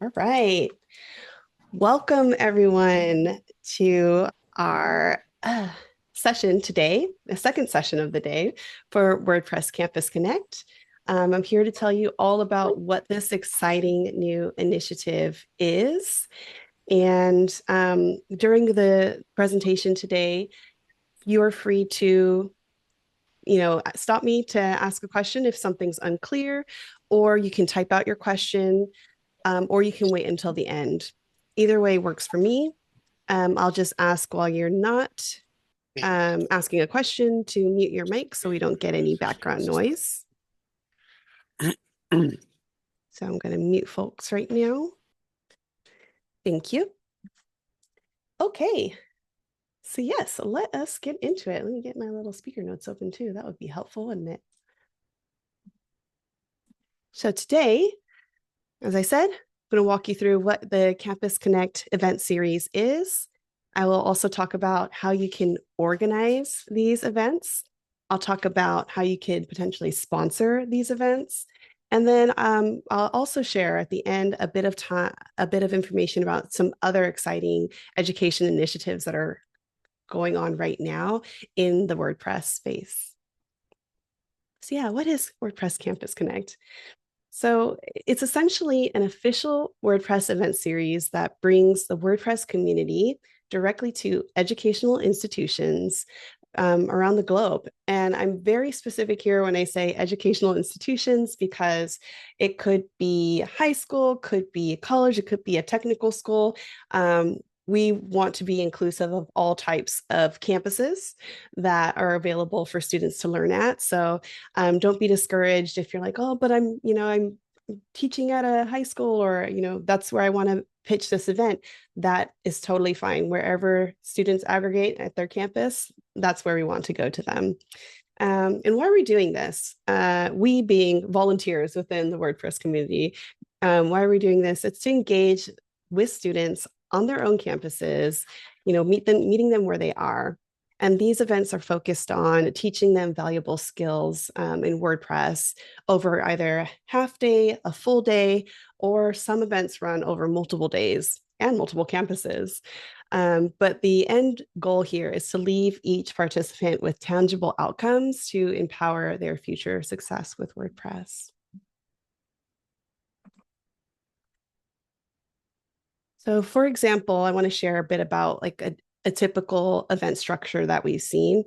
All right. Welcome, everyone, to our session today, the second session of the day for WordPress Campus Connect. I'm here to tell you all about what this exciting new initiative is. And during the presentation today, you are free to stop me to ask a question if something's unclear, or you can type out your question, or you can wait until the end. Either way works for me. I'll just ask while you're not asking a question to mute your mic so we don't get any background noise. So I'm going to mute folks right now. Thank you. Okay. So yes, let us get into it. Let me get my little speaker notes open too. That would be helpful, wouldn't it? So today, as I said, I'm going to walk you through what the Campus Connect event series is. I will also talk about how you can organize these events. I'll talk about how you could potentially sponsor these events. And then I'll also share at the end a bit of information about some other exciting education initiatives that are going on right now in the WordPress space. So yeah, what is WordPress Campus Connect? So it's essentially an official WordPress event series that brings the WordPress community directly to educational institutions around the globe. And I'm very specific here when I say educational institutions because it could be high school, could be college, it could be a technical school. We want to be inclusive of all types of campuses that are available for students to learn at. So don't be discouraged if you're like, oh, but I'm teaching at a high school, or that's where I want to pitch this event. That is totally fine. Wherever students aggregate at their campus, that's where we want to go to them. And why are we doing this? We being volunteers within the WordPress community, why are we doing this? It's to engage with students on their own campuses, meeting them where they are. And these events are focused on teaching them valuable skills in WordPress over either a half day, a full day, or some events run over multiple days and multiple campuses. But the end goal here is to leave each participant with tangible outcomes to empower their future success with WordPress. So for example, I want to share a bit about like a typical event structure that we've seen.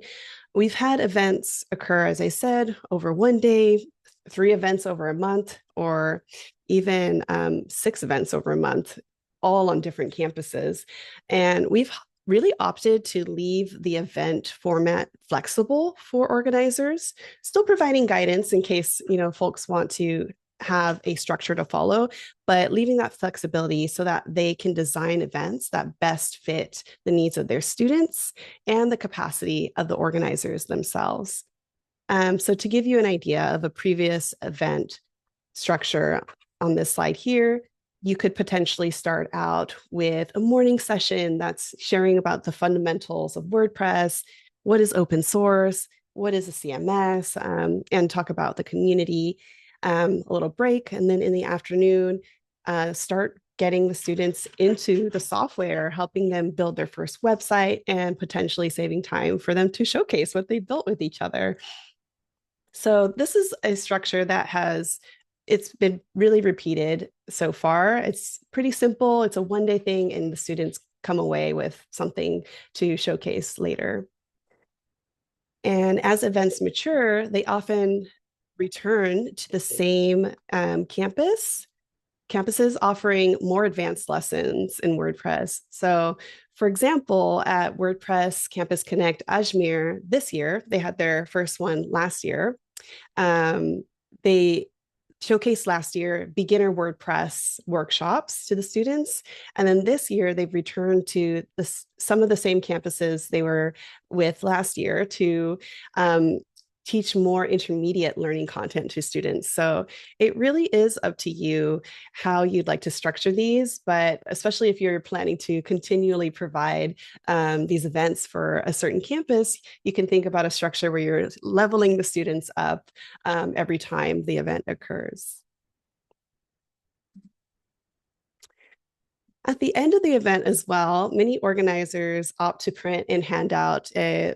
We've had events occur, as I said, over one day, 3 events over a month, or even 6 events over a month, all on different campuses. And we've really opted to leave the event format flexible for organizers, still providing guidance in case, folks want to have a structure to follow, but leaving that flexibility so that they can design events that best fit the needs of their students and the capacity of the organizers themselves. So to give you an idea of a previous event structure on this slide here, you could potentially start out with a morning session that's sharing about the fundamentals of WordPress, what is open source, what is a CMS, and talk about the community. A little break, and then in the afternoon, start getting the students into the software, helping them build their first website and potentially saving time for them to showcase what they built with each other. So this is a structure that it's been really repeated so far. It's pretty simple. It's a one-day thing, and the students come away with something to showcase later. And as events mature, they often return to the same campuses offering more advanced lessons in WordPress. So, for example, at WordPress Campus Connect Ajmer this year, they had their first one last year. They showcased last year beginner WordPress workshops to the students. And then this year, they've returned to some of the same campuses they were with last year to teach more intermediate learning content to students. So it really is up to you how you'd like to structure these, but especially if you're planning to continually provide these events for a certain campus, you can think about a structure where you're leveling the students up every time the event occurs. At the end of the event as well, many organizers opt to print and hand out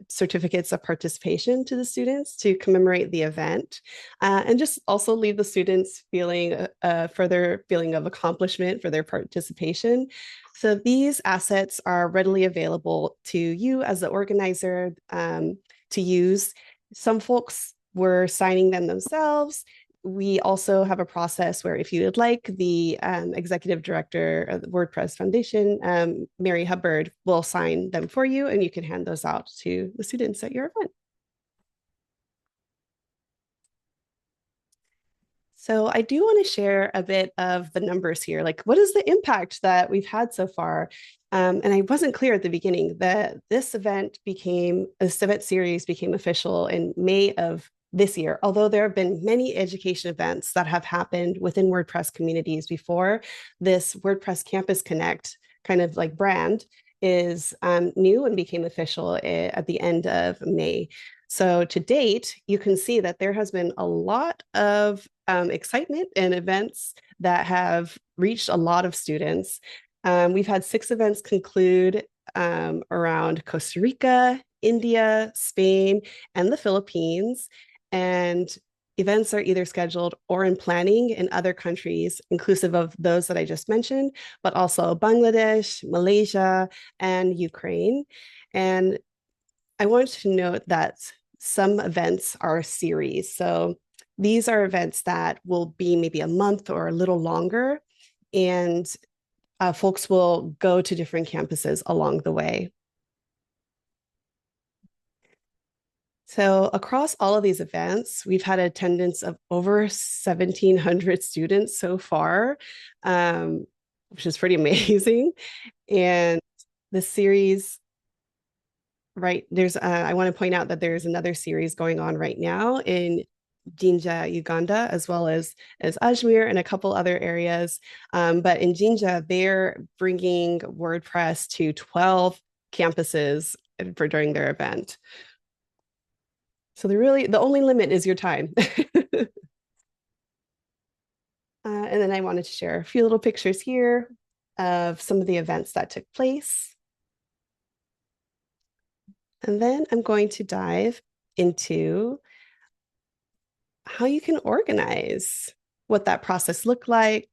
certificates of participation to the students to commemorate the event, and just also leave the students feeling a further feeling of accomplishment for their participation. So these assets are readily available to you as the organizer to use. Some folks were signing them themselves. We also have a process where if you would like, the executive director of the WordPress Foundation, Mary Hubbard, will sign them for you and you can hand those out to the students at your event. So I do want to share a bit of the numbers here. Like, what is the impact that we've had so far? And I wasn't clear at the beginning that this event series became official in May of this year, although there have been many education events that have happened within WordPress communities before. This WordPress Campus Connect kind of like brand is new and became official at the end of May. So to date, you can see that there has been a lot of excitement and events that have reached a lot of students. We've had 6 events conclude around Costa Rica, India, Spain, and the Philippines. And events are either scheduled or in planning in other countries, inclusive of those that I just mentioned, but also Bangladesh, Malaysia, and Ukraine. And I want to note that some events are series. So these are events that will be maybe a month or a little longer, and folks will go to different campuses along the way. So across all of these events, we've had attendance of over 1,700 students so far, which is pretty amazing. And the series, right, I want to point out that there's another series going on right now in Jinja, Uganda, as well as Ajmer and a couple other areas. But in Jinja, they're bringing WordPress to 12 campuses during their event. So the only limit is your time. And then I wanted to share a few little pictures here of some of the events that took place. And then I'm going to dive into how you can organize, what that process looked like.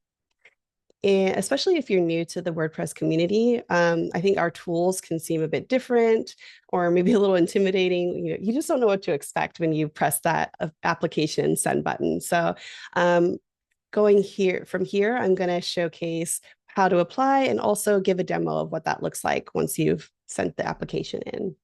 And especially if you're new to the WordPress community, I think our tools can seem a bit different or maybe a little intimidating. You just don't know what to expect when you press that application send button. So going from here, I'm going to showcase how to apply and also give a demo of what that looks like once you've sent the application in.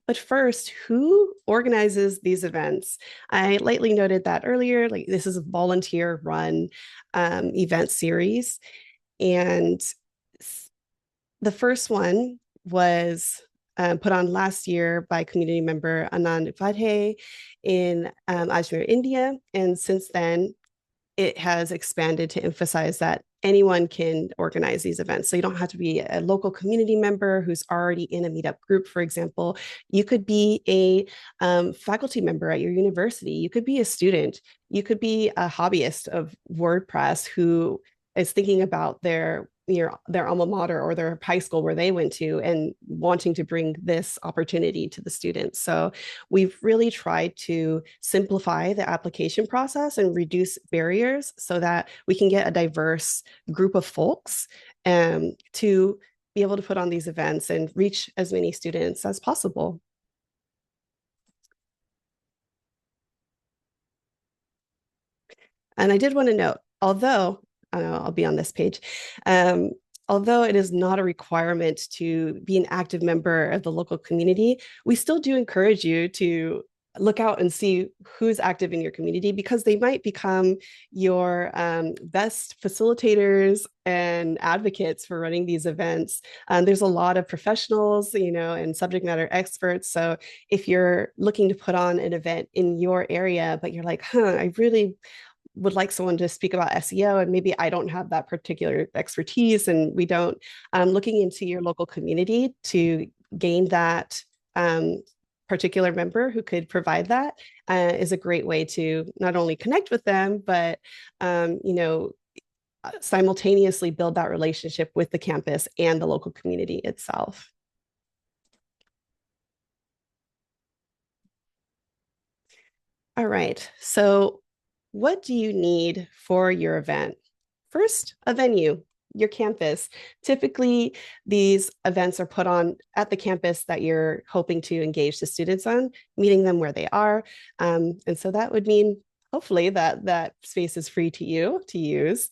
But first, who organizes these events? I lightly noted that earlier, like this is a volunteer run event series. And the first one was put on last year by community member Anand Vadhe in Ajmer, India. And since then, it has expanded to emphasize that anyone can organize these events. So you don't have to be a local community member who's already in a meetup group, for example. You could be a faculty member at your university. You could be a student. You could be a hobbyist of WordPress who is thinking about their alma mater or their high school where they went to and wanting to bring this opportunity to the students. So we've really tried to simplify the application process and reduce barriers so that we can get a diverse group of folks to be able to put on these events and reach as many students as possible. And I did want to note, although I'll be on this page. Although it is not a requirement to be an active member of the local community, we still do encourage you to look out and see who's active in your community because they might become your best facilitators and advocates for running these events. There's a lot of professionals, and subject matter experts. So if you're looking to put on an event in your area, but you're like, I really would like someone to speak about SEO and maybe I don't have that particular expertise and we don't, looking into your local community to gain that particular member who could provide that is a great way to not only connect with them, but, simultaneously build that relationship with the campus and the local community itself. All right, so what do you need for your event? First, a venue, your campus. Typically, these events are put on at the campus that you're hoping to engage the students on, meeting them where they are. And so that would mean hopefully that space is free to you to use.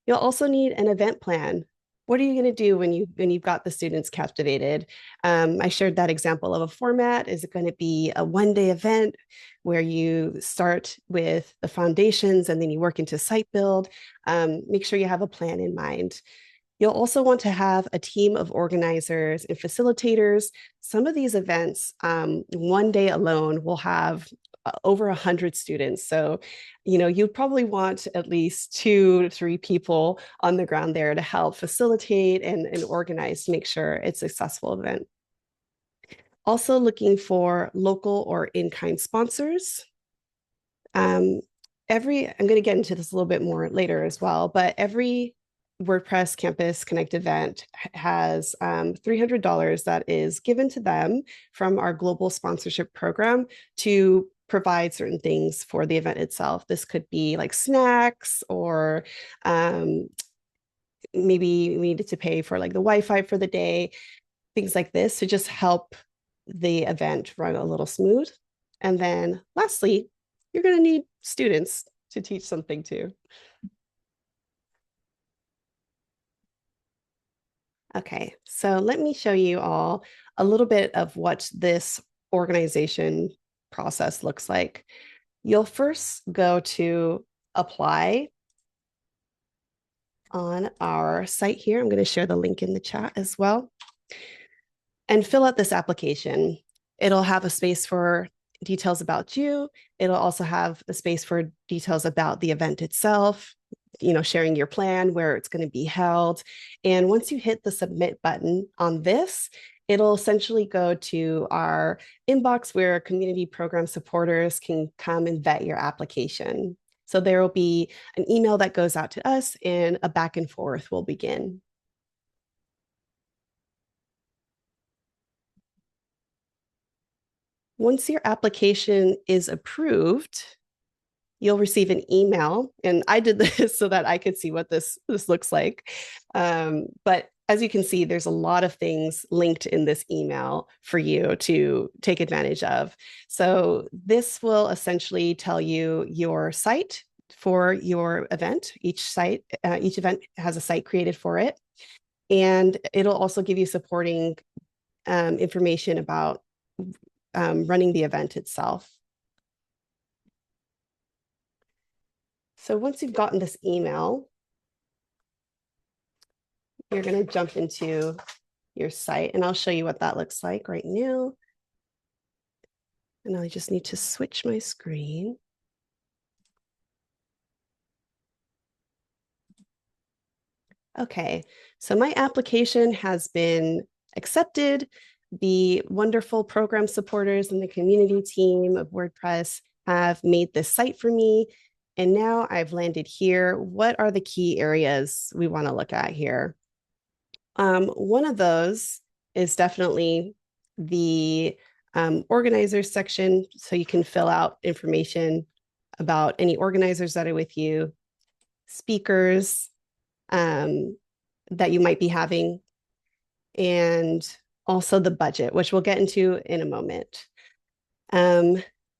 You'll also need an event plan. What are you going to do when you've got the students captivated? I shared that example of a format. Is it going to be a one-day event where you start with the foundations and then you work into site build? Make sure you have a plan in mind. You'll also want to have a team of organizers and facilitators. Some of these events, one day alone, will have over 100 students. So, you'd probably want at least 2 to 3 people on the ground there to help facilitate and organize to make sure it's a successful event. Also looking for local or in-kind sponsors. I'm going to get into this a little bit more later as well, but every WordPress Campus Connect event has $300 that is given to them from our global sponsorship program to provide certain things for the event itself. This could be like snacks, or maybe we needed to pay for like the Wi-Fi for the day, things like this to just help the event run a little smooth. And then lastly, you're going to need students to teach something too. Okay, so let me show you all a little bit of what this organization process looks like. You'll first go to apply on our site here. I'm going to share the link in the chat as well. And fill out this application. It'll have a space for details about you. It'll also have a space for details about the event itself, sharing your plan, where it's going to be held. And once you hit the submit button on this, it'll essentially go to our inbox where community program supporters can come and vet your application. So there will be an email that goes out to us and a back and forth will begin. Once your application is approved, you'll receive an email. And I did this so that I could see what this looks like. But as you can see, there's a lot of things linked in this email for you to take advantage of. So this will essentially tell you your site for your event. Each event has a site created for it. And it'll also give you supporting information about running the event itself. So once you've gotten this email, you're going to jump into your site, and I'll show you what that looks like right now. And I just need to switch my screen. Okay, so my application has been accepted. The wonderful program supporters and the community team of WordPress have made this site for me. And now I've landed here. What are the key areas we want to look at here? One of those is definitely the organizers section. So you can fill out information about any organizers that are with you, speakers that you might be having, and also the budget, which we'll get into in a moment.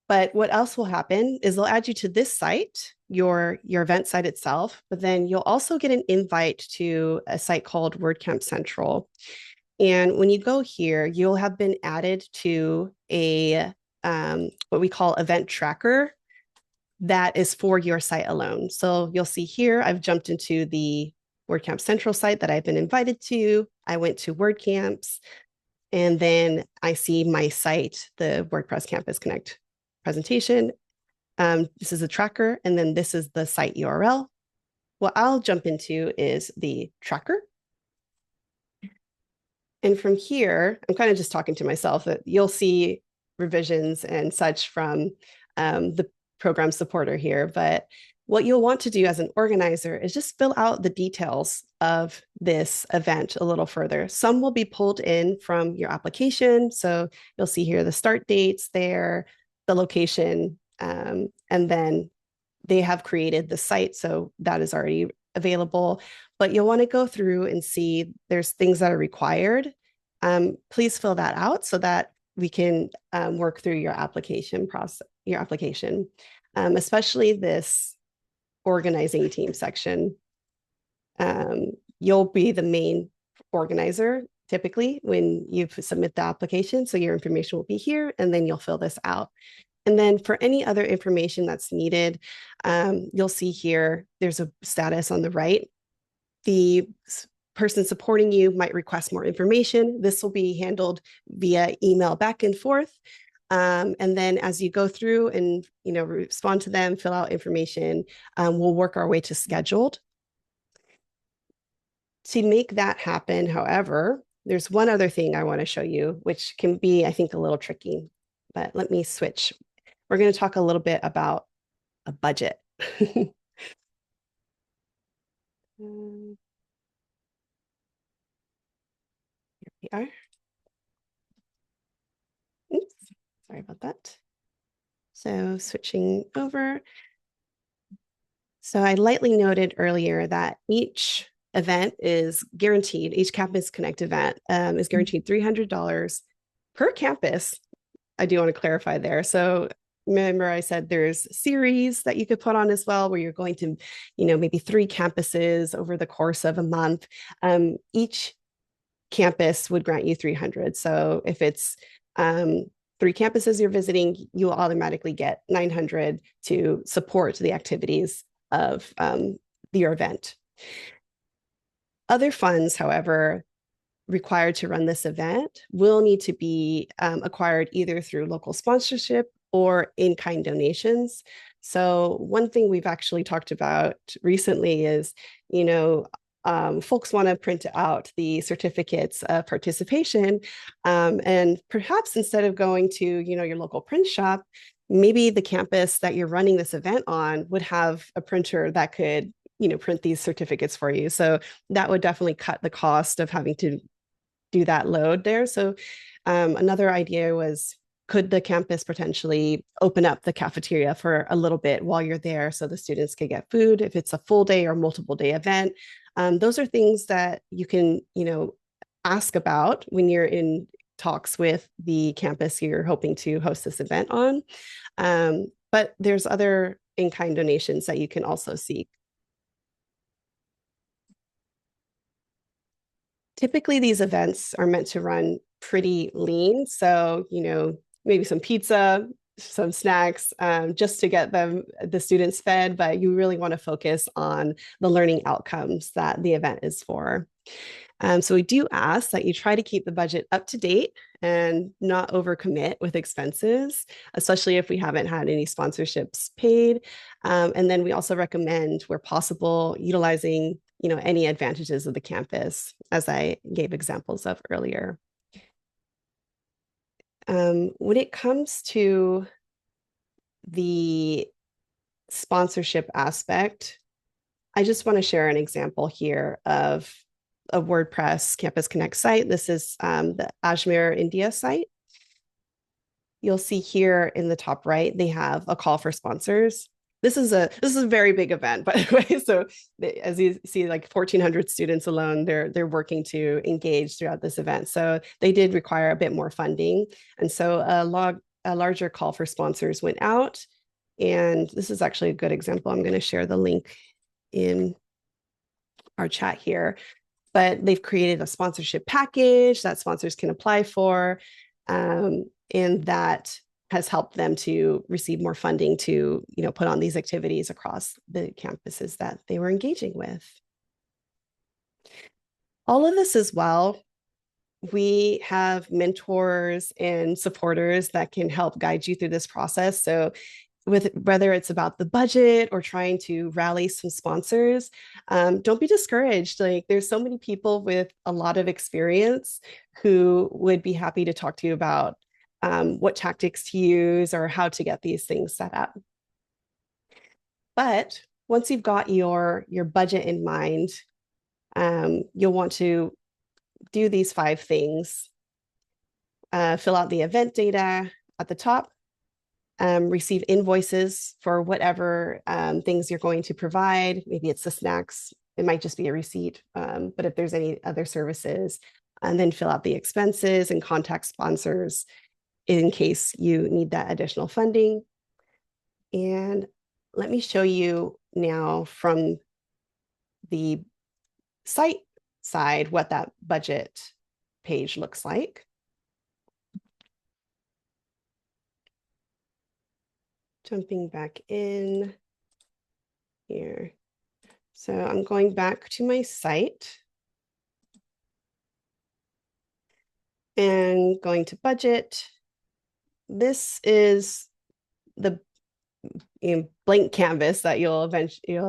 But what else will happen is they'll add you to this site, your event site itself, but then you'll also get an invite to a site called WordCamp Central. And when you go here, you'll have been added to a what we call event tracker that is for your site alone. So you'll see here, I've jumped into the WordCamp Central site that I've been invited to. I went to WordCamps, and then I see my site, the WordPress Campus Connect presentation. This is a tracker, and then this is the site URL. What I'll jump into is the tracker. And from here, I'm kind of just talking to myself that you'll see revisions and such from the program supporter here, but What you'll want to do as an organizer is just fill out the details of this event a little further. Some will be pulled in from your application. So you'll see here the start dates there, the location, and then they have created the site. So that is already available. But you'll want to go through and see there's things that are required. Please fill that out so that we can work through your application process, your application, especially this organizing team section. You'll be the main organizer typically when you submit the application. So your information will be here and then you'll fill this out. And then for any other information that's needed, you'll see here, there's a status on the right. The person supporting you might request more information. This will be handled via email back and forth. And then as you go through and respond to them, fill out information, we'll work our way to scheduled. To make that happen, however, there's one other thing I want to show you, which can be, I think, a little tricky, but let me switch. We're going to talk a little bit about a budget. Here we are. Oops, sorry about that. So switching over. So I lightly noted earlier that each event is guaranteed, each Campus Connect event is guaranteed $300 per campus. I do want to clarify there. So remember I said there's series that you could put on as well, where you're going to, maybe 3 campuses over the course of a month. Each campus would grant you 300. So if it's 3 campuses you're visiting, you will automatically get 900 to support the activities of your event. Other funds, however, required to run this event will need to be acquired either through local sponsorship or in-kind donations. So one thing we've actually talked about recently is, folks want to print out the certificates of participation. And perhaps instead of going to, your local print shop, maybe the campus that you're running this event on would have a printer that could, print these certificates for you. So that would definitely cut the cost of having to do that load there. So another idea was, could the campus potentially open up the cafeteria for a little bit while you're there so the students could get food if it's a full day or multiple day event? Those are things that you can, ask about when you're in talks with the campus you're hoping to host this event on. But there's other in-kind donations that you can also seek. Typically, these events are meant to run pretty lean. So, maybe some pizza, some snacks, just to get the students fed, but you really want to focus on the learning outcomes that the event is for. So we do ask that you try to keep the budget up to date and not overcommit with expenses, especially if we haven't had any sponsorships paid. And then we also recommend, where possible, utilizing any advantages of the campus, as I gave examples of earlier. When it comes to the sponsorship aspect, I just want to share an example here of a WordPress Campus Connect site. This is the Ajmer, India site. You'll see here in the top right, they have a call for sponsors. This is a very big event, by the way. So as you see, like 1,400 students alone, they're working to engage throughout this event. So they did require a bit more funding. And so a larger call for sponsors went out. And this is actually a good example. I'm going to share the link in our chat here. But they've created a sponsorship package that sponsors can apply for. And that has helped them to receive more funding to, put on these activities across the campuses that they were engaging with. All of this as well, we have mentors and supporters that can help guide you through this process. So whether it's about the budget or trying to rally some sponsors, don't be discouraged. Like, there's so many people with a lot of experience who would be happy to talk to you about what tactics to use or how to get these things set up. But once you've got your budget in mind, you'll want to do these 5 things. Fill out the event data at the top, receive invoices for whatever things you're going to provide. Maybe it's the snacks, it might just be a receipt, but if there's any other services, and then fill out the expenses and contact sponsors in case you need that additional funding. And let me show you now from the site side what that budget page looks like. Jumping back in here. So I'm going back to my site and going to budget. This is the blank canvas that you'll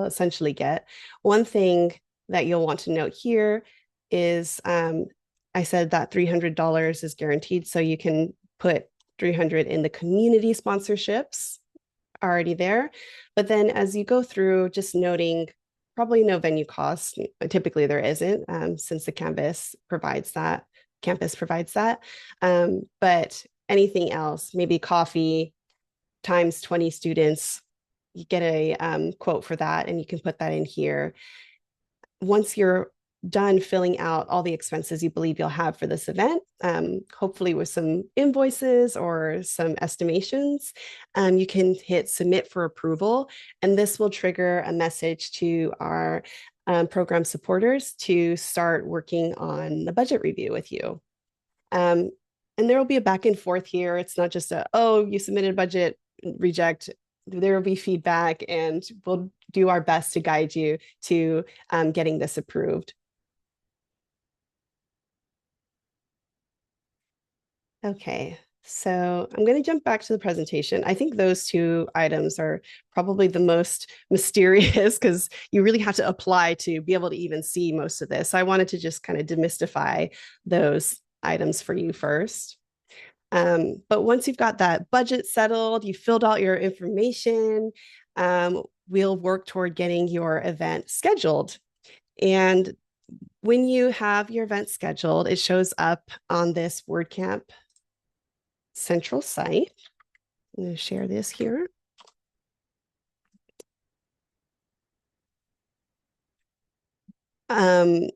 essentially get. One thing that you'll want to note here is I said that $300 is guaranteed, so you can put 300 in the community sponsorships already there. But then as you go through, just noting probably no venue costs. Typically there isn't, since the campus provides that. But anything else, maybe coffee times 20 students, you get a quote for that, and you can put that in here. Once you're done filling out all the expenses you believe you'll have for this event, hopefully with some invoices or some estimations, you can hit submit for approval, and this will trigger a message to our program supporters to start working on the budget review with you. And there will be a back and forth here. It's not just oh, you submitted a budget, reject. There will be feedback, and we'll do our best to guide you to getting this approved. Okay, so I'm going to jump back to the presentation. I think those 2 items are probably the most mysterious because you really have to apply to be able to even see most of this. So I wanted to just kind of demystify those items for you first. But once you've got that budget settled, you filled out your information, we'll work toward getting your event scheduled. And when you have your event scheduled, it shows up on this WordCamp central site. I'm going to share this here. And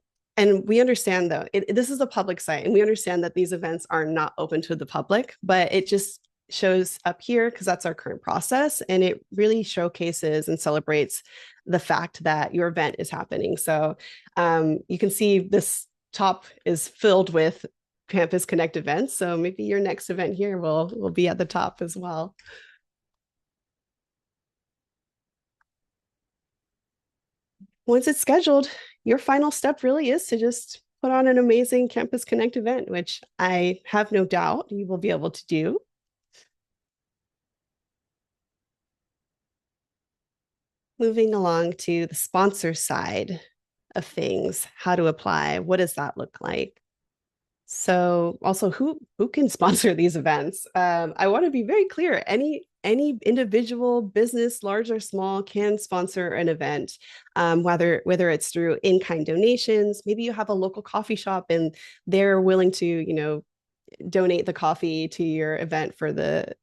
we understand, though, this is a public site, and we understand that these events are not open to the public, but it just shows up here because that's our current process, and it really showcases and celebrates the fact that your event is happening. So you can see this top is filled with Campus Connect events, so maybe your next event here will be at the top as well. Once it's scheduled, your final step really is to just put on an amazing Campus Connect event, which I have no doubt you will be able to do. Moving along to the sponsor side of things, how to apply, what does that look like? So also who can sponsor these events? I want to be very clear. Any individual business, large or small, can sponsor an event, whether it's through in-kind donations. Maybe you have a local coffee shop and they're willing to, donate the coffee to your event for the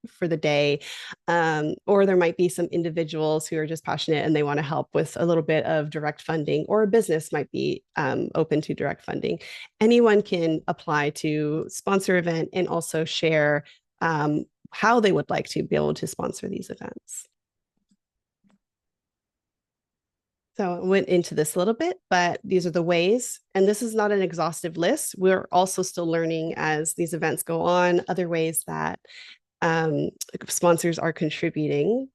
day, or there might be some individuals who are just passionate and they want to help with a little bit of direct funding, or a business might be open to direct funding. Anyone can apply to sponsor event and also share how they would like to be able to sponsor these events. So I went into this a little bit, but these are the ways, and this is not an exhaustive list. We're also still learning as these events go on, other ways that sponsors are contributing.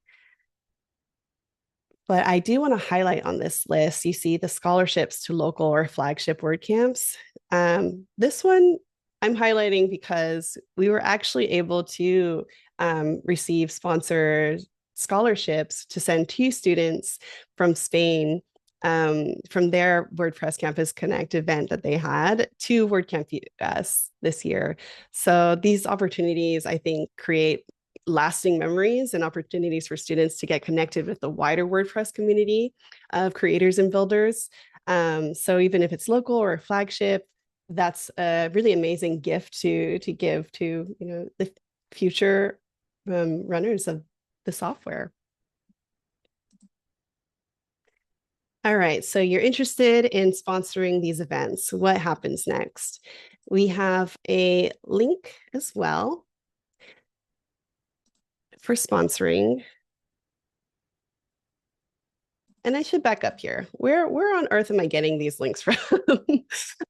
But I do want to highlight on this list, you see the scholarships to local or flagship WordCamps. This one I'm highlighting because we were actually able to receive sponsored scholarships to send 2 students from Spain, from their WordPress Campus Connect event that they had, to WordCamp US this year. So these opportunities, I think, create lasting memories and opportunities for students to get connected with the wider WordPress community of creators and builders. So even if it's local or a flagship, that's a really amazing gift to give to the future runners of the software. All right, so you're interested in sponsoring these events. What happens next? We have a link as well for sponsoring. And I should back up here. Where on earth am I getting these links from?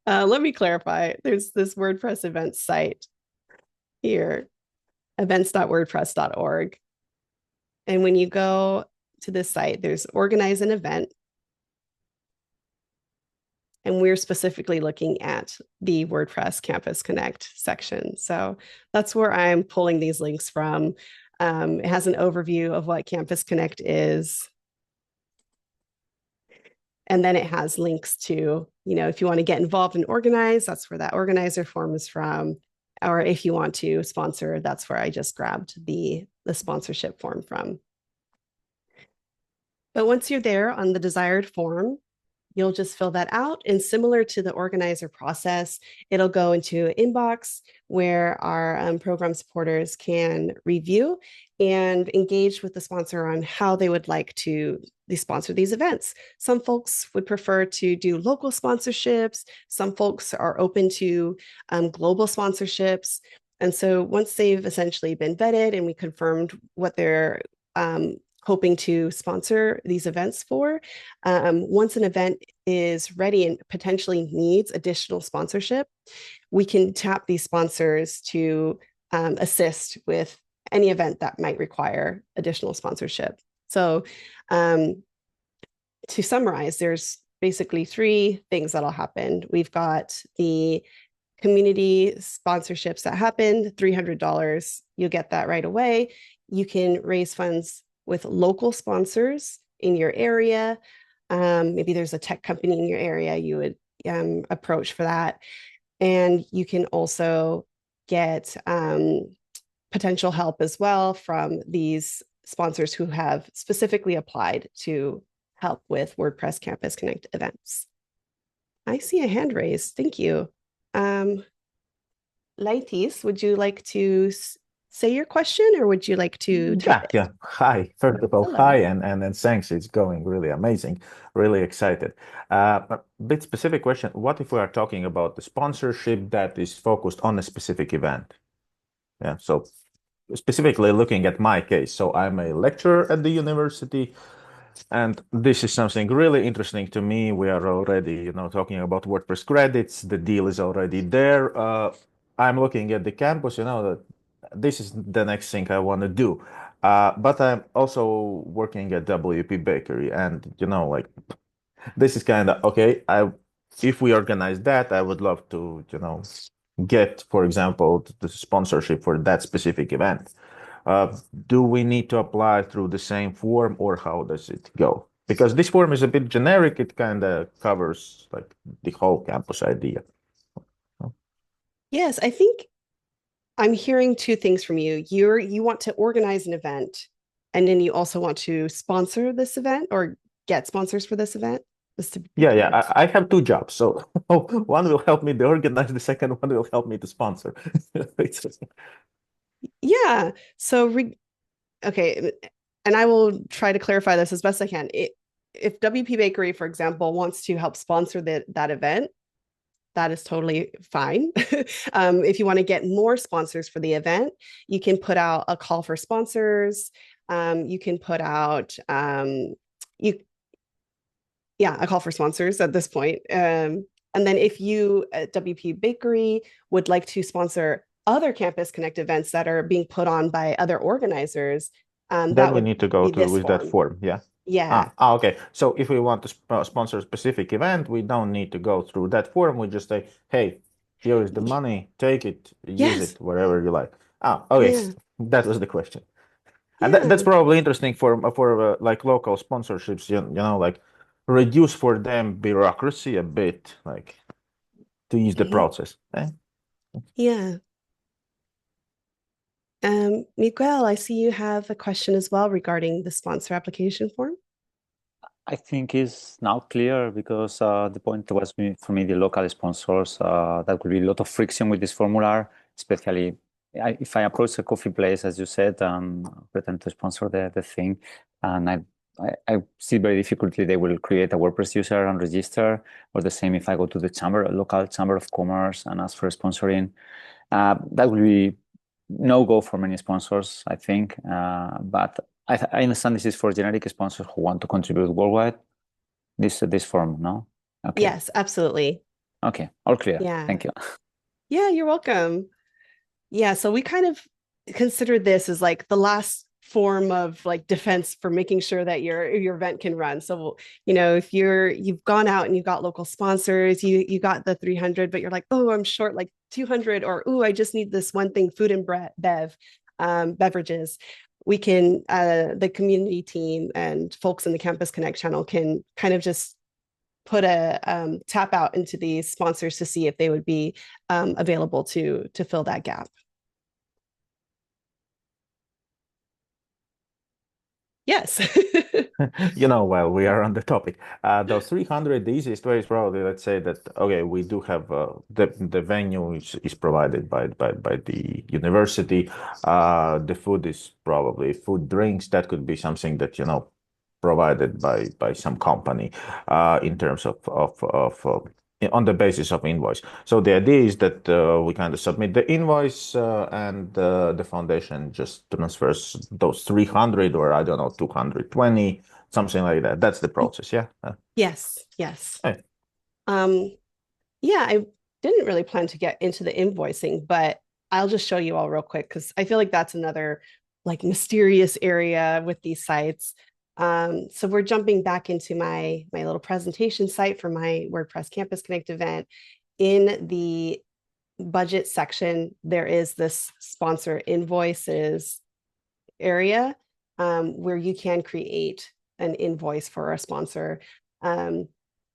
Let me clarify. There's this WordPress events site here, events.wordpress.org. And when you go to this site, there's organize an event. And we're specifically looking at the WordPress Campus Connect section. So that's where I'm pulling these links from. It has an overview of what Campus Connect is. And then it has links to, if you want to get involved and organize, that's where that organizer form is from. Or if you want to sponsor, that's where I just grabbed the sponsorship form from. But once you're there on the desired form, you'll just fill that out. And similar to the organizer process, it'll go into an inbox where our program supporters can review and engage with the sponsor on how they would like to sponsor these events. Some folks would prefer to do local sponsorships. Some folks are open to global sponsorships. And so once they've essentially been vetted and we confirmed what they're hoping to sponsor these events for. Once an event is ready and potentially needs additional sponsorship, we can tap these sponsors to assist with any event that might require additional sponsorship. So to summarize, there's basically 3 things that'll happen. We've got the community sponsorships that happen, $300. You'll get that right away. You can raise funds with local sponsors in your area. Maybe there's a tech company in your area you would approach for that. And you can also get potential help as well from these sponsors who have specifically applied to help with WordPress Campus Connect events. I see a hand raised. Thank you. Laitis, would you like to say your question, or would you like to type it? Yeah. Hi. First of all, Hello. hi, and thanks. It's going really amazing. Really excited. A bit specific question. What if we are talking about the sponsorship that is focused on a specific event? Yeah. So specifically looking at my case. So I'm a lecturer at the university, and this is something really interesting to me. We are already, talking about WordPress credits. The deal is already there. I'm looking at the campus, that this is the next thing I want to do. But I'm also working at WP Bakery, and like this is kind of okay. If we organize that, I would love to, get, for example, the sponsorship for that specific event. Do we need to apply through the same form, or how does it go? Because this form is a bit generic, it kind of covers like the whole campus idea. Yes, I think I'm hearing 2 things from you. You want to organize an event, and then you also want to sponsor this event or get sponsors for this event. Just to be Yeah, clear. I have 2 jobs. So one will help me to organize, the second one will help me to sponsor. Yeah. So okay, and I will try to clarify this as best I can. If WP Bakery, for example, wants to help sponsor that event, that is totally fine. If you want to get more sponsors for the event, you can put out a call for sponsors. You can put out a call for sponsors at this point. And then if you at WP Bakery would like to sponsor other Campus Connect events that are being put on by other organizers, Then that we would need to go be to this with that form. form. Yeah. Yeah. Okay. So if we want to sponsor a specific event, we don't need to go through that form. We just say, hey, here is the money, take it, use Yes. it wherever you like. Okay. Yeah. That was the question. And that's Yeah. probably interesting for like local sponsorships, like reduce for them bureaucracy a bit, like to ease the process. Yeah. Miguel, I see you have a question as well regarding the sponsor application form. I think is now clear because the point was for me the local sponsors. That would be a lot of friction with this formula, especially if I approach a coffee place, as you said, pretend to sponsor the thing, and I see very difficultly they will create a WordPress user and register, or the same if I go to the chamber, local chamber of commerce, and ask for sponsoring. That will be no go for many sponsors, I think, but I understand this is for generic sponsors who want to contribute worldwide. This form, no? Okay. Yes, absolutely. Okay. All clear. Yeah. Thank you. Yeah, you're welcome. Yeah, so we kind of considered this as like the last form of like defense for making sure that your event can run. So, if you've gone out and you've got local sponsors, you got the 300, but you're like, oh, I'm short like 200, or oh, I just need this one thing, food and beverages. We can the community team and folks in the Campus Connect channel can kind of just put a tap out into these sponsors to see if they would be available to fill that gap. Yes. While we are on the topic, those 300, the easiest way is probably, let's say that, okay, we do have the venue is provided by the university. The food is probably food, drinks. That could be something that, provided by some company in terms of on the basis of invoice. So the idea is that we kind of submit the invoice and the foundation just transfers those 300 or I don't know 220, something like that. That's the process, yeah. Yes. Hey. Yeah, I didn't really plan to get into the invoicing, but I'll just show you all real quick because I feel like that's another like mysterious area with these sites. So we're jumping back into my little presentation site for my WordPress Campus Connect event. In the budget section, there is this sponsor invoices area where you can create an invoice for a sponsor. You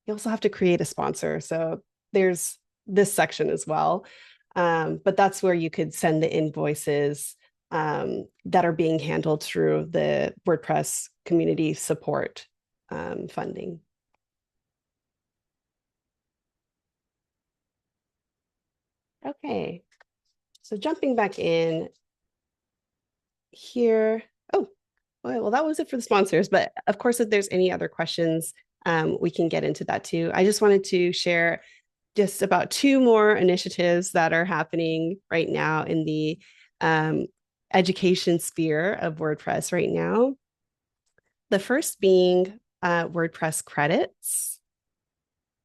also have to create a sponsor. So there's this section as well. But that's where you could send the invoices that are being handled through the WordPress community support funding. Okay, so jumping back in here. Oh, well, that was it for the sponsors. But of course, if there's any other questions, we can get into that too. I just wanted to share just about two more initiatives that are happening right now in the education sphere of WordPress right now. The first being WordPress credits.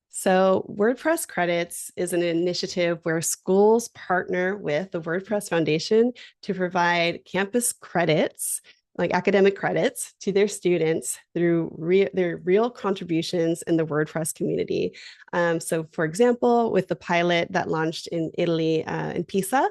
So WordPress credits is an initiative where schools partner with the WordPress Foundation to provide campus credits, like academic credits, to their students through their real contributions in the WordPress community. So for example, with the pilot that launched in Italy in Pisa,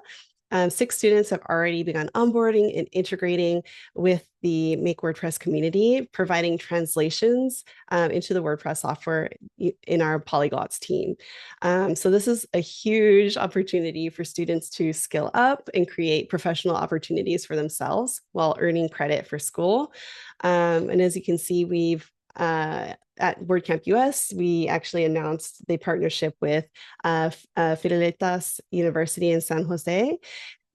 6 students have already begun onboarding and integrating with the Make WordPress community, providing translations into the WordPress software in our polyglots team. So this is a huge opportunity for students to skill up and create professional opportunities for themselves while earning credit for school. And as you can see, we've at WordCamp US, we actually announced the partnership with Fidelidad University in San Jose.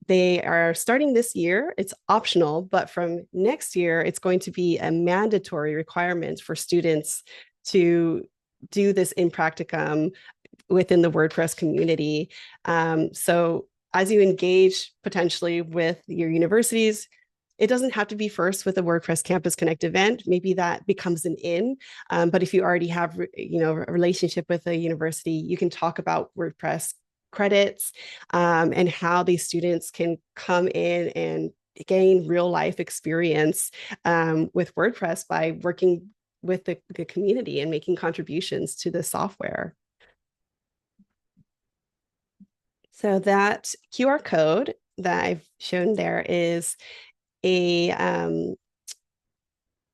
They are starting this year. It's optional, but from next year, it's going to be a mandatory requirement for students to do this in practicum within the WordPress community. So as you engage potentially with your universities, it doesn't have to be first with a WordPress Campus Connect event. Maybe that becomes an in. But if you already have, a relationship with a university, you can talk about WordPress credits and how these students can come in and gain real life experience with WordPress by working with the community and making contributions to the software. So that QR code that I've shown there is a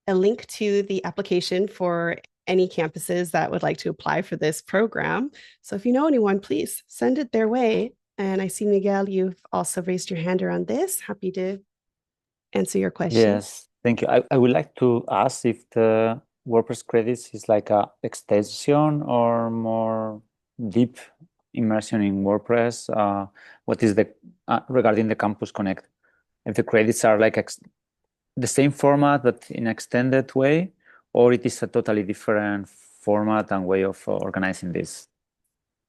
link to the application for any campuses that would like to apply for this program. So if you know anyone, please send it their way And I see, Miguel, you've also raised your hand around this. Happy to answer your question. Yes, thank you. I would like to ask if the WordPress credits is like a extension or more deep immersion in WordPress. What is the regarding the Campus Connect? If the credits are like the same format but in extended way, or it is a totally different format and way of organizing this?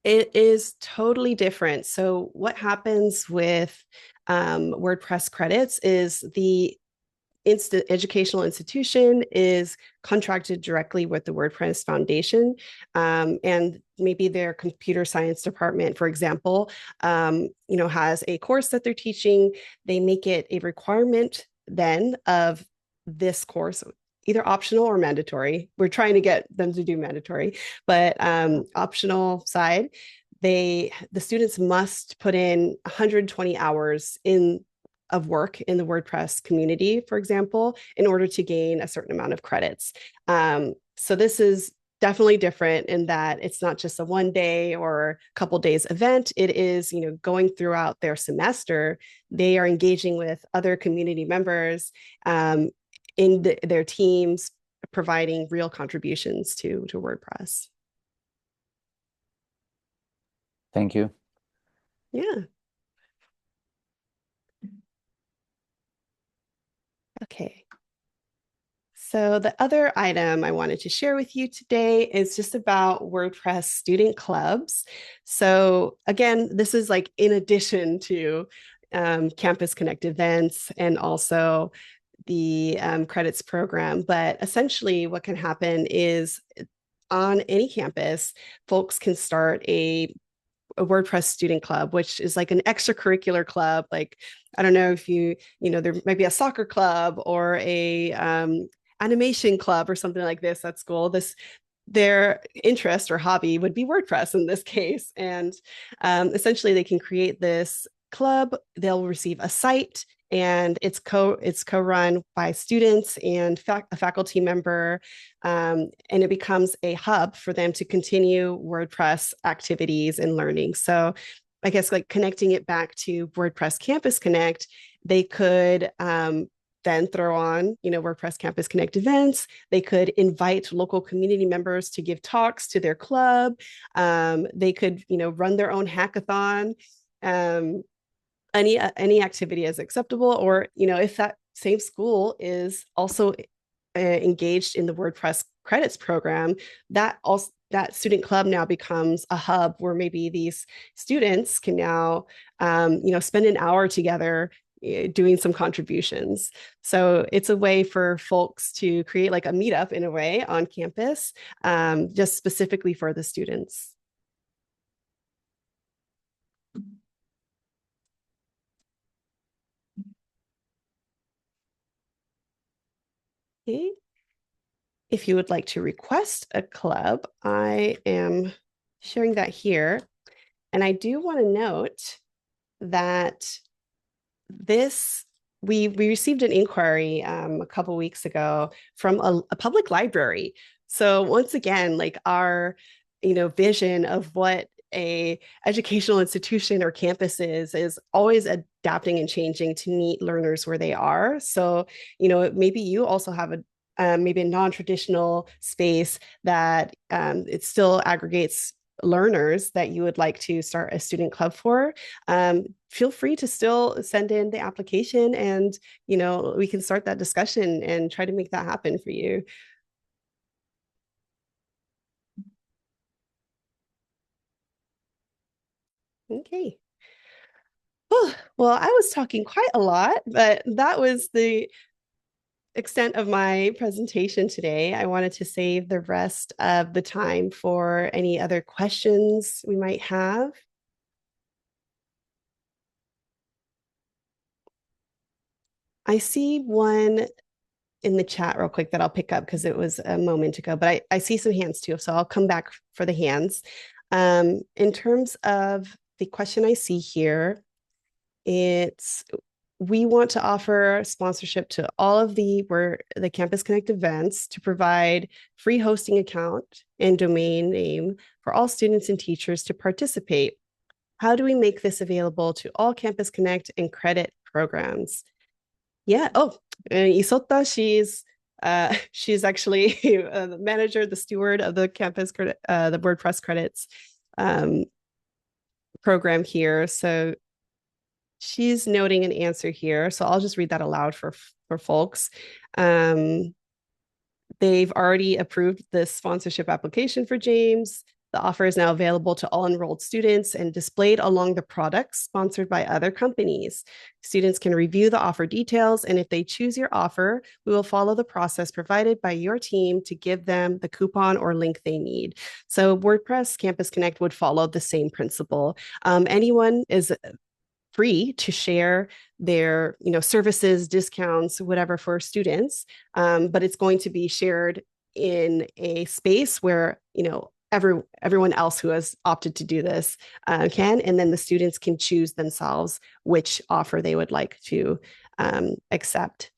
It is totally different. So what happens with WordPress credits is the educational institution is contracted directly with the WordPress Foundation, and maybe their computer science department, for example, has a course that they're teaching. They make it a requirement then of this course, either optional or mandatory. We're trying to get them to do mandatory, but optional side, the students must put in 120 hours of work in the WordPress community, for example, in order to gain a certain amount of credits. So this is definitely different in that it's not just a one day or a couple days event. It is, going throughout their semester. They are engaging with other community members in their teams, providing real contributions to WordPress. Thank you. Yeah. Okay. So the other item I wanted to share with you today is just about WordPress student clubs. So again, this is like in addition to Campus Connect events and also the credits program. But essentially what can happen is on any campus, folks can start a WordPress student club, which is like an extracurricular club. Like, I don't know if there might be a soccer club or a animation club or something like this at school. Their interest or hobby would be WordPress in this case. And essentially they can create this club. They'll receive a site, and it's co-run by students and a faculty member, and it becomes a hub for them to continue WordPress activities and learning. So I guess like connecting it back to WordPress Campus Connect, they could then throw on, WordPress Campus Connect events. They could invite local community members to give talks to their club. They could, run their own hackathon. Any activity is acceptable, or if that same school is also engaged in the WordPress credits program, that student club now becomes a hub where maybe these students can now spend an hour together doing some contributions. So it's a way for folks to create like a meetup in a way on campus, just specifically for the students. Okay. If you would like to request a club, I am sharing that here. And I do want to note that we received an inquiry a couple weeks ago from a public library. So once again, like our vision of what a educational institution or campus is always adapting and changing to meet learners where they are. So maybe you also have maybe a non-traditional space that it still aggregates learners that you would like to start a student club for. Feel free to still send in the application, and we can start that discussion and try to make that happen for you. Okay. Oh, well, I was talking quite a lot, but that was the extent of my presentation today. I wanted to save the rest of the time for any other questions we might have. I see one in the chat real quick that I'll pick up because it was a moment ago, but I see some hands too, so I'll come back for the hands. In terms of the question I see here, we want to offer sponsorship to all of the Campus Connect events to provide free hosting account and domain name for all students and teachers to participate. how do we make this available to all Campus Connect and credit programs? Yeah. Oh, Isota, she's actually the manager, the steward of the campus credit, the WordPress credits program here. So she's noting an answer here. So I'll just read that aloud for folks. They've already approved this sponsorship application for James. The offer is now available to all enrolled students and displayed along the products sponsored by other companies. Students can review the offer details, and if they choose your offer, we will follow the process provided by your team to give them the coupon or link they need. So WordPress Campus Connect would follow the same principle. Anyone is free to share their services, discounts, whatever for students, but it's going to be shared in a space where everyone else who has opted to do this can, and then the students can choose themselves which offer they would like to accept.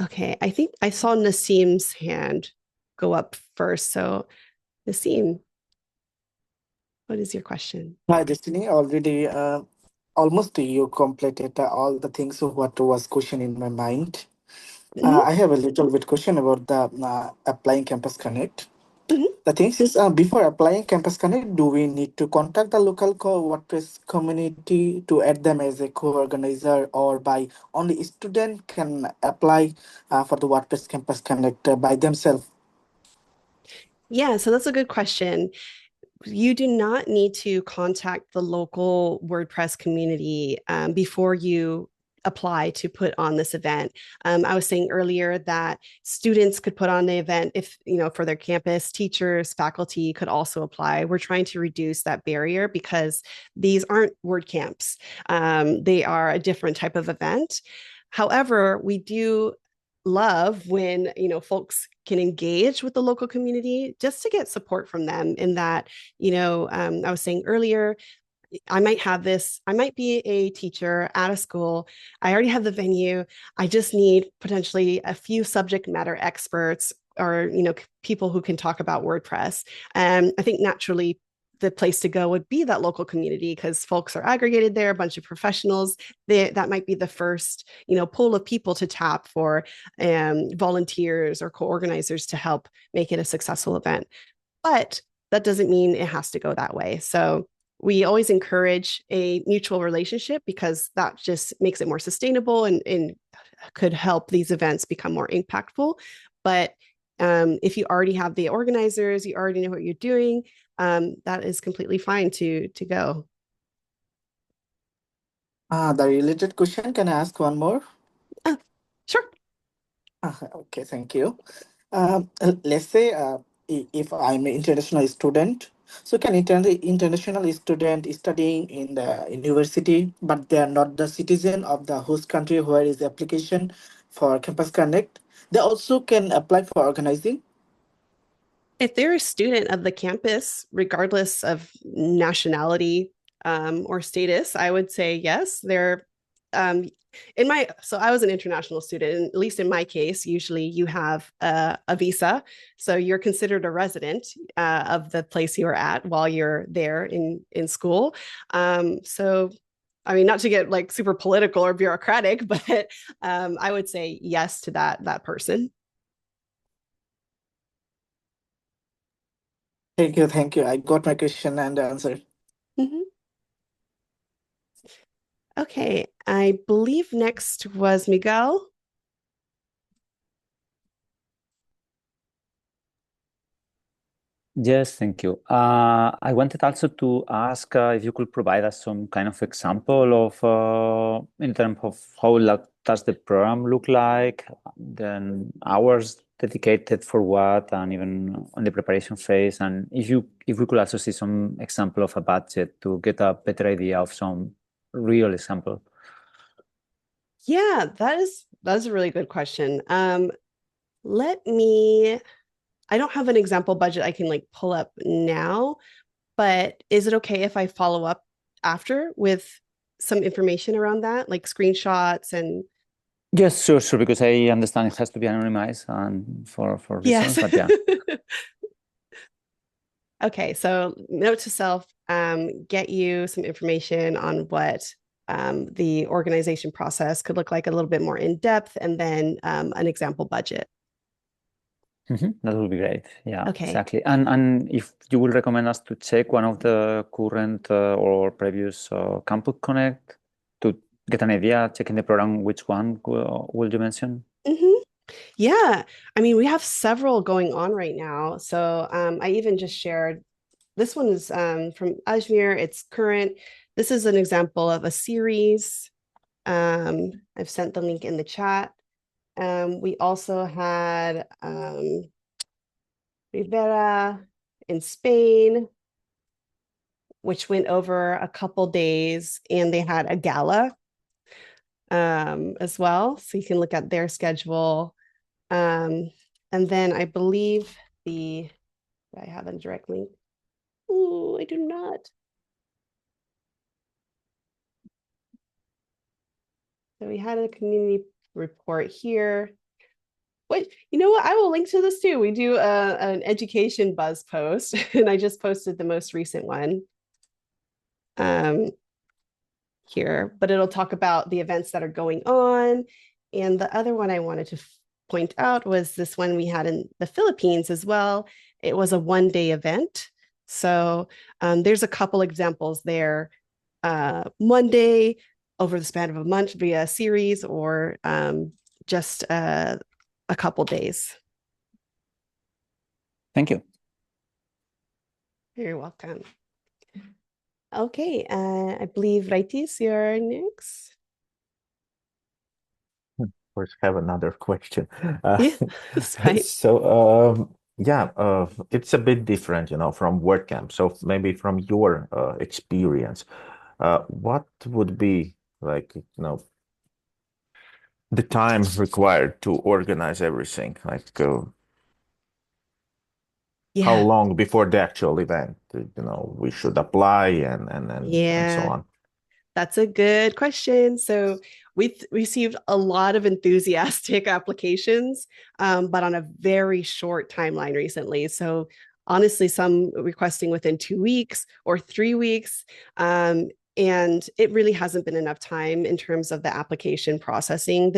Okay, I think I saw Nassim's hand go up first. So Nassim, what is your question? Hi, Destiny. Already, almost you completed all the things of what was question in my mind. Mhm, I have a little bit question about the applying Campus Connect. mhm. The thing is, before applying Campus Connect, do we need to contact the local WordPress community to add them as a co-organizer, or by only student can apply for the WordPress Campus Connect by themselves? Yeah, so that's a good question. You do not need to contact the local WordPress community before you apply to put on this event. I was saying earlier that students could put on the event if, for their campus, teachers, faculty could also apply. We're trying to reduce that barrier because these aren't WordCamps. They are a different type of event. However, we do love when folks can engage with the local community just to get support from them in that I was saying earlier, I might be a teacher at a school. I already have the venue. I just need potentially a few subject matter experts or, people who can talk about WordPress. And I think naturally the place to go would be that local community because folks are aggregated there, a bunch of professionals. That might be the first, pool of people to tap for volunteers or co-organizers to help make it a successful event. But that doesn't mean it has to go that way. So we always encourage a mutual relationship because that just makes it more sustainable and could help these events become more impactful. But if you already have the organizers, you already know what you're doing, that is completely fine to go. The related question, can I ask one more? Sure. Okay, thank you. Let's say if I'm an international student, so can international student studying in the university, but they are not the citizen of the host country where is the application for Campus Connect, they also can apply for organizing? If they're a student of the campus, regardless of nationality or status, I would say yes. They're so I was an international student, and at least in my case, usually you have a visa, so you're considered a resident of the place you are at while you're there in school. So I mean, not to get like super political or bureaucratic, but I would say yes to that person. Thank you, thank you. I got my question and answer. Mm-hmm. Okay, I believe next was Miguel. Yes, thank you. I wanted also to ask if you could provide us some kind of example of, in terms of how does the program look like, then hours dedicated for what, and even on the preparation phase, and if we could also see some example of a budget to get a better idea of some real example. Yeah, that's a really good question. I don't have an example budget I can like pull up now, but is it okay if I follow up after with some information around that, like screenshots and Yes, sure, because I understand it has to be anonymized and for yes. reasons, but yeah. Okay, so note to self, get you some information on what the organization process could look like a little bit more in depth, and then an example budget. That would be great. Yeah, Okay. exactly. And if you will recommend us to check one of the current or previous Campus Connect to get an idea, checking the program, which one will you mention? Yeah, I mean, we have several going on right now. So I even just shared, this one is from Ajmer, it's current. This is an example of a series. I've sent the link in the chat. We also had Rivera in Spain, which went over a couple days, and they had a gala as well. So you can look at their schedule. And then I believe I have a direct link. Oh, I do not. So we had a community report here. What, you know what? I will link to this too. We do an education buzz post, and I just posted the most recent one here, but it'll talk about the events that are going on. And the other one I wanted to point out was this one we had in the Philippines as well. It was a one-day event. So there's a couple examples there. One day over the span of a month via a series, or just a couple days. Thank you. You're welcome. Okay, I believe Raitis, you're next. Of course, have another question. Yeah, that's fine. So, it's a bit different, from WordCamp. So maybe from your experience, what would be like, the time required to organize everything? Like, how Yeah, long before the actual event, we should apply and so on? that's a good question. So we've received a lot of enthusiastic applications, but on a very short timeline recently. So honestly, some requesting within 2 weeks or 3 weeks. And it really hasn't been enough time in terms of the application processing.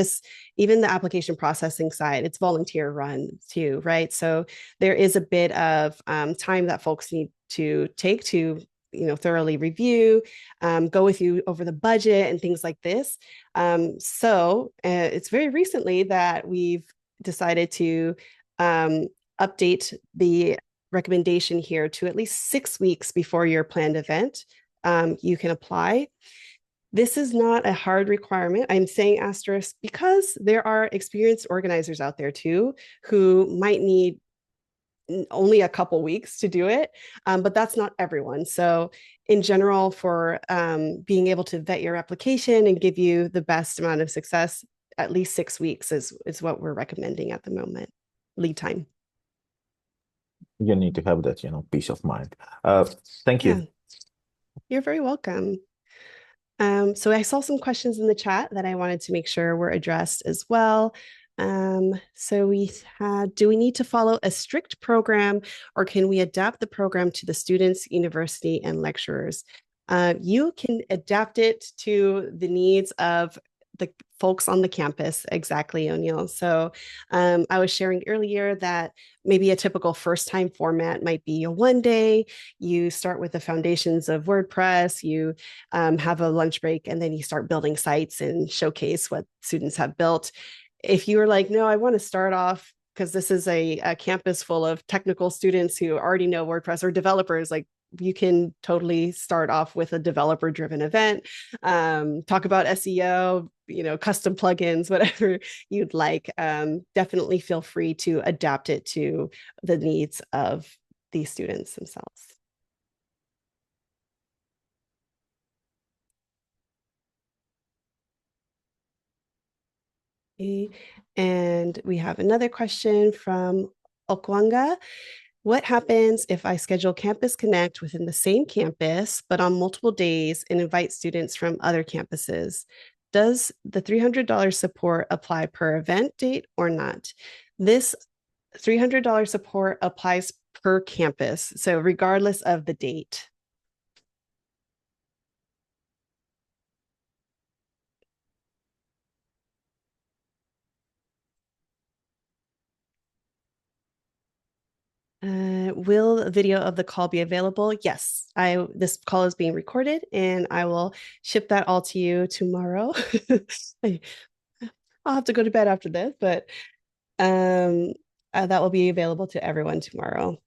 Even the application processing side, it's volunteer run too, right? So there is a bit of time that folks need to take to thoroughly review, go with you over the budget and things like this. So it's very recently that we've decided to update the recommendation here to at least 6 weeks before your planned event. You can apply. This is not a hard requirement. I'm saying asterisk because there are experienced organizers out there too who might need only a couple weeks to do it, but that's not everyone. So in general, for being able to vet your application and give you the best amount of success, at least 6 weeks is what we're recommending at the moment, lead time. You need to have that, peace of mind. Thank you. You're very welcome. So I saw some questions in the chat that I wanted to make sure were addressed as well. So we had, do we need to follow a strict program, or can we adapt the program to the students, university, and lecturers? You can adapt it to the needs of the folks on the campus. Exactly, O'Neill. So I was sharing earlier that maybe a typical first time format might be a one day. You start with the foundations of WordPress, you have a lunch break, and then you start building sites and showcase what students have built. If you were like, no, I want to start off because this is a campus full of technical students who already know WordPress, or developers, like you can totally start off with a developer driven event, talk about SEO, custom plugins, whatever you'd like. Definitely feel free to adapt it to the needs of the students themselves. Okay. And we have another question from Okwanga. What happens if I schedule Campus Connect within the same campus, but on multiple days, and invite students from other campuses? Does the $300 support apply per event date or not? This $300 support applies per campus. So regardless of the date. Will a video of the call be available? Yes, this call is being recorded and I will ship that all to you tomorrow. I'll have to go to bed after this, but that will be available to everyone tomorrow.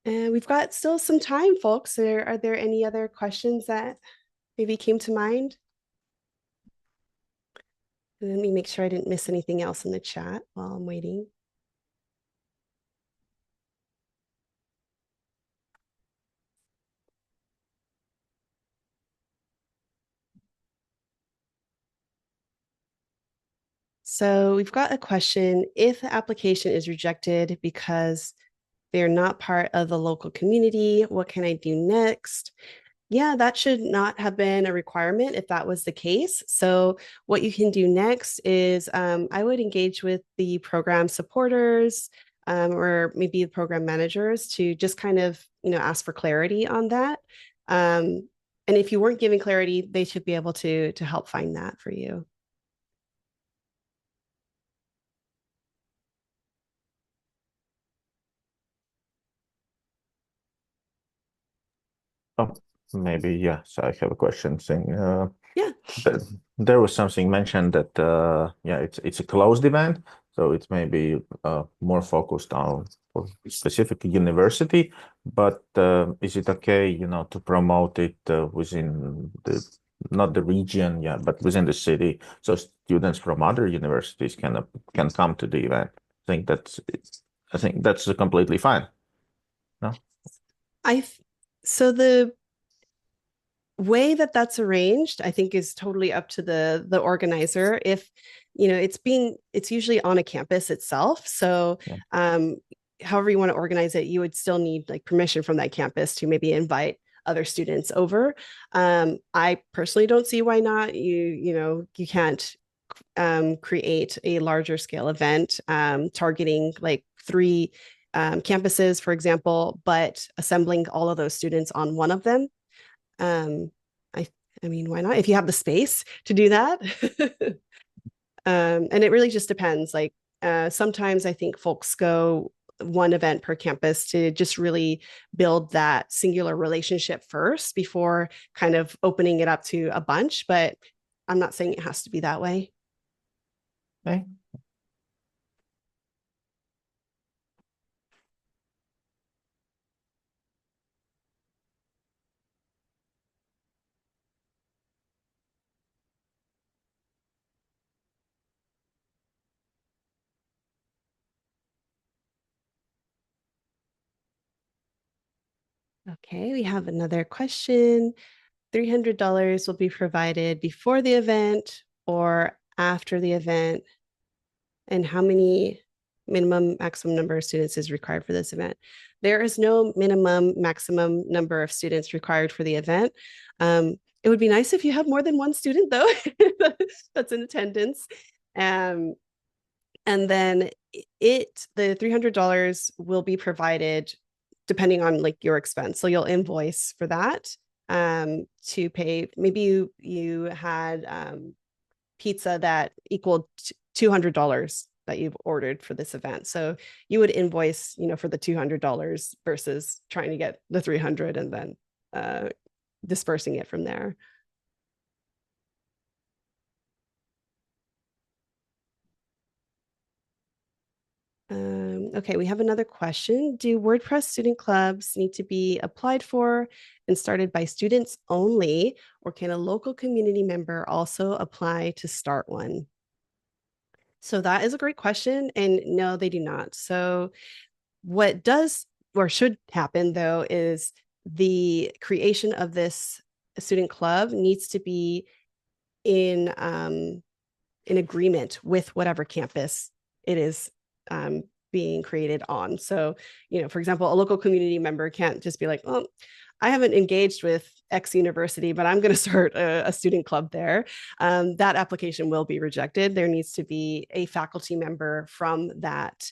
And we've got still some time, folks. Are there any other questions that maybe came to mind? Let me make sure I didn't miss anything else in the chat while I'm waiting. So we've got a question. If the application is rejected because they're not part of the local community, what can I do next? Yeah, that should not have been a requirement if that was the case. So what you can do next is I would engage with the program supporters or maybe the program managers to just kind of, ask for clarity on that. And if you weren't given clarity, they should be able to help find that for you. Oh, maybe, yeah. So I have a question saying, Yeah. there was something mentioned that, yeah, it's a closed event, so it's maybe more focused on for specific university, but is it okay, to promote it within not the region, yeah, but within the city, so students from other universities can come to the event? I think that's completely fine. No? So the way that that's arranged, I think, is totally up to the organizer. If it's usually on a campus itself, so however you want to organize it, you would still need like permission from that campus to maybe invite other students over. I personally don't see why not. You can't create a larger scale event targeting like 3 campuses, for example, but assembling all of those students on one of them. I mean, why not? If you have the space to do that. And it really just depends. Like sometimes I think folks go one event per campus to just really build that singular relationship first before kind of opening it up to a bunch. But I'm not saying it has to be that way. Okay. Okay, we have another question. $300 will be provided before the event or after the event, and how many minimum maximum number of students is required for this event? There is no minimum maximum number of students required for the event. It would be nice if you have more than one student though that's in attendance. And then the $300 will be provided depending on like your expense. So you'll invoice for that to pay. Maybe you had pizza that equaled $200 that you've ordered for this event. So you would invoice, for the $200 versus trying to get the 300 and then dispersing it from there. Okay, we have another question. Do WordPress student clubs need to be applied for and started by students only, or can a local community member also apply to start one? So that is a great question. And no, they do not. So what does or should happen though is the creation of this student club needs to be in agreement with whatever campus it is being created on. So, for example, a local community member can't just be like, oh, I haven't engaged with X university, but I'm going to start a student club there. That application will be rejected. There needs to be a faculty member from that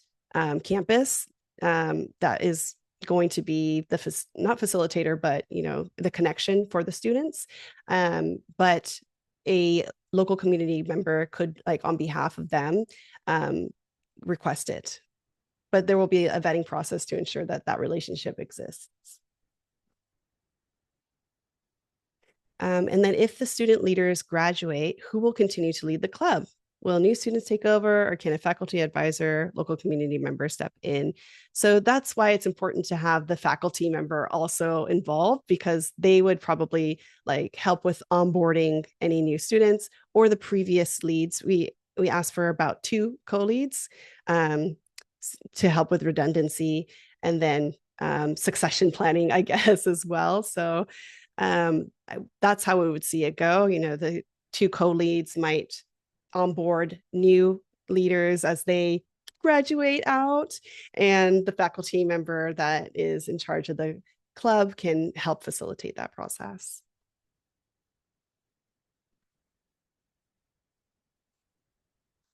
campus that is going to be the not facilitator, but the connection for the students. But a local community member could, like, on behalf of them, request it. But there will be a vetting process to ensure that that relationship exists. And then if the student leaders graduate, who will continue to lead the club? Will new students take over, or can a faculty advisor, local community member step in? So that's why it's important to have the faculty member also involved, because they would probably like help with onboarding any new students or the previous leads. We asked for about 2 co-leads to help with redundancy, and then succession planning, I guess, as well. So that's how we would see it go. The 2 co-leads might onboard new leaders as they graduate out, and the faculty member that is in charge of the club can help facilitate that process.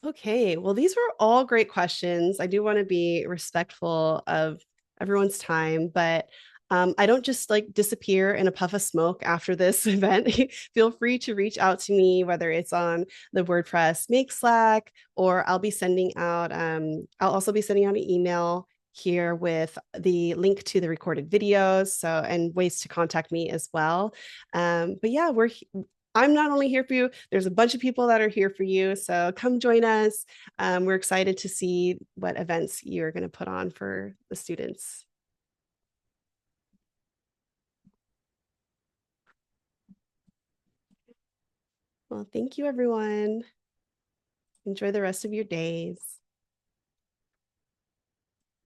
Okay, well, these were all great questions. I do want to be respectful of everyone's time, but I don't just like disappear in a puff of smoke after this event. Feel free to reach out to me, whether it's on the WordPress Make Slack, or I'll also be sending out an email here with the link to the recorded videos, and ways to contact me as well. But yeah, I'm not only here for you, there's a bunch of people that are here for you. So come join us. We're excited to see what events you're going to put on for the students. Well, thank you, everyone. Enjoy the rest of your days.